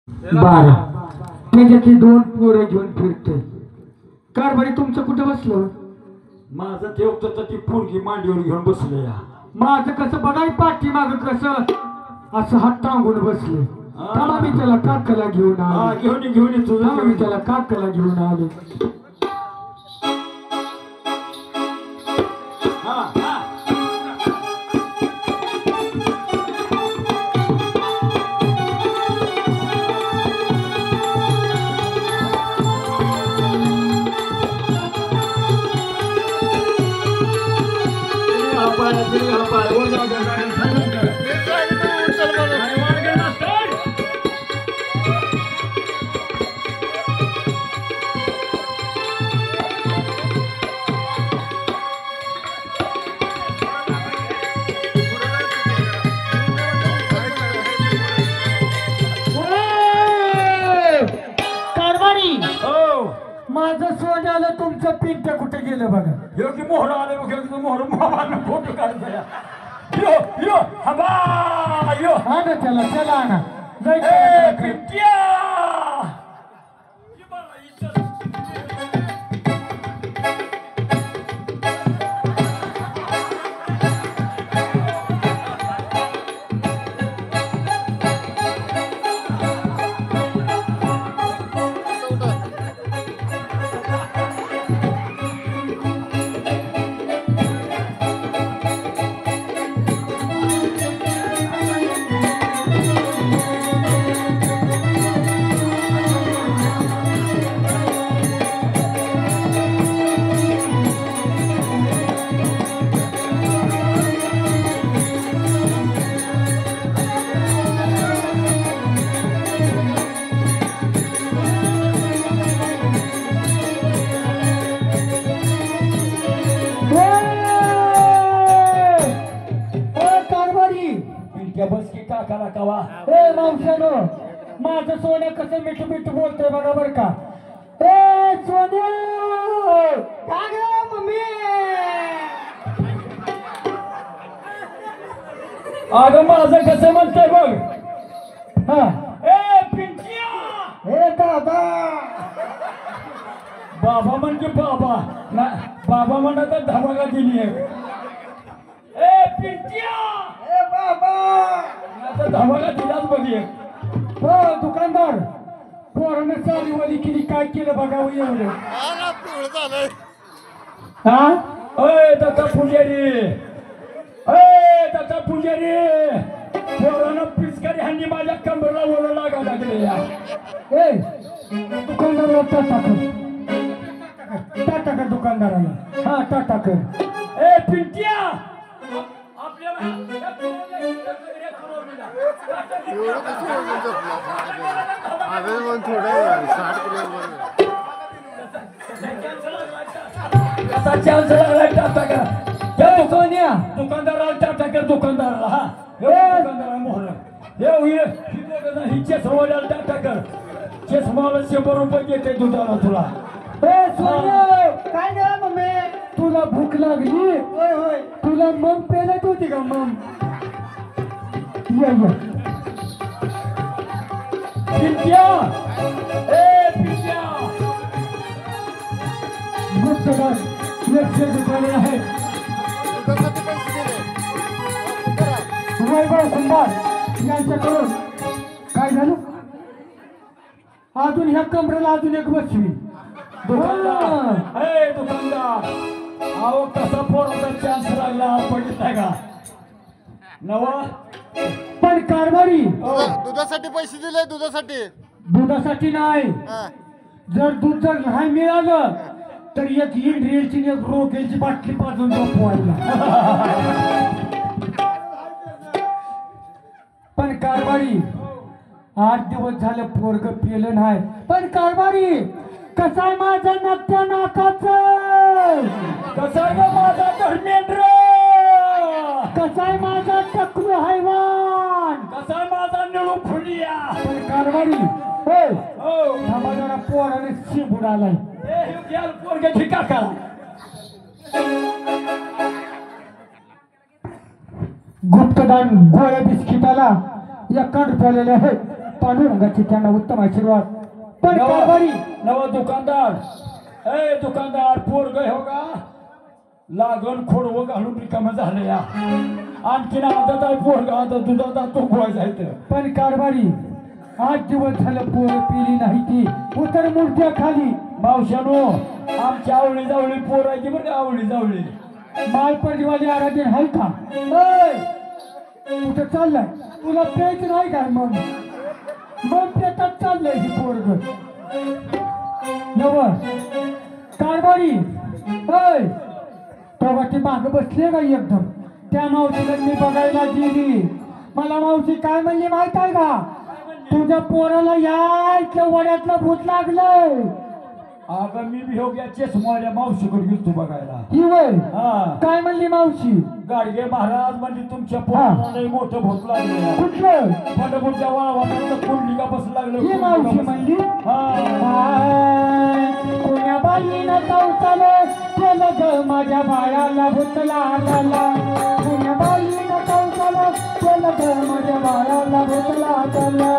12 त्याच्यातली 2 पोरं घेऊन फिरते कारभारी तुमचं कुठं बसलं माझं ते तर ती पोरगी मांडीवर घेऊन बसले या माझं कसं बघाय पाठी माग कसं असं हात टांगून बसले थांबा मी त्याला काकाला घेऊन हा आले घेऊन ये, घेऊन ये तुझं थांबा मी त्याला काकाला घेऊन आले हा हा कारभारी हो माझं सोन्याला तुमचं पिंट कुठे गेलं बघा योगी मोहर आले बघ मोहर मोहर फोटो काढायचा यो यो हवा यो हा ना त्याला चला ना लय ए कडक आहे. पिट्या बस की काकाला कवा ए मावशानो माझं सोनं कसं मिठू मिठू बोलतोय बघा बर का ए सोन्या का ग मम्मी अगं माझं कसं म्हणतंय बघ हा ए पिंट्या ए दादा बाबा म्हणजे बाबा ना बाबा म्हणत धमाका दिली आहे ए पिंट्या ए बाबा आता धमाका दिलाच बघी हो दुकानदार पोरानं चालीवाली केली काय केलं बघावं एवढं हा ओय दत्ता पुजारी ओय दत्ता पुजारी पोरानं पिचकारी हंडी माझ्या कंबरला ओला लागा लागले या ए दुकानदाराला टाटा कर दुकानदाराला हा टाटा कर ए पिंट्या आपल्या कसा चान्स लागला टाटा करा त्या सोन्या दुकानदाराला टाटा कर दुकानदाराला हा दुकानदाराला मोहर ही चष्मावाल्याला टाटा कर चष्मावाला 100 रुपये घेते दुधाला तुला ए सोन्या काय ग मम्मी तुला भूक लागली होय होय तुला मम पेलत होती का मम या पिंट्या ए पिंट्या गुप्तदार एकशे दुकाने आहे वैभव कुंभार यांच्याकडून काय झालं अजून ह्या कमरेला अजून एक बसवी दुकानदार ए दुकानदार अहो कसा पोराचा चान्स लागला बघितलाय का नवा पण कारभारी दुधासाठी पैसे दिले दुधासाठी दुधासाठी नाही जर दूध जर नाही मिळालं तर एक इंड्रियलची एक रोग्याची बाटली पाजून झोपवायला पण कारभारी 8 दिवस झालं पोरग पेलं नाही पण कारभारी कसाय माझं नत्या नाकाचं कसा ग माझा धर्मेंद्र कसाय माझा टकलू हैवान कसा माझा निळू फुलिया पण कारभारी हो थांबा जरा पोराने शिबूड आलाय ए यार पोरगे ठिका करा गुप्तदान गोळ्या बिस्किटाला 1 रुपयाला आहे पांडुरंगाचे त्यांना उत्तम आशीर्वाद. पण कारभारी नवा दुकानदार, ए दुकानदार, पोरग हो का लागण खोडवं घालून रिकामं झालं या. आणखीन आदत आहे पोरग आता दुधाचा तुंबवायचा आहे तर. पण कारभारी 8 दिवस झालं पोरं पिली नाही ती उतर मूर्त्या खाली. मावशानो आमची आवळी जावळी पोर आहे की बरं का, आवळी जावळी. मालपडीवाली आराधन आहे का? ओय, कुठं चाललाय? तुला प्यायच नाही काय? मग पेटात चाललंय ही पोरग नव कारभारी. ओय, तेव्हा ती माग बसले का एकदम? त्या मावशीला मी बघायला गेली. मला मावशी काय म्हणली माहित आहे का? तुझ्या पोराला या इथलं वड्यातलं भूत लागलंय. अगं मी बी हो गया चष्मावाल्या मावशीकडे गेलतो बघायला. ही वय हा काय म्हणली मावशी? गाडगे महाराज म्हणजे तुमच्या पोराला लई मोठं भूत लागलं. कुठलं? पंढरपूरच्या वाळवंटात कोंडली का बस लागलं. ही मावशी म्हणली हा कोण्या बाईनं चौचाले केलं ग माझ्या बाळाला भूत लागला. कोण्या बाईनं चौचाले केलं ग माझ्या बाळाला भूत लागला.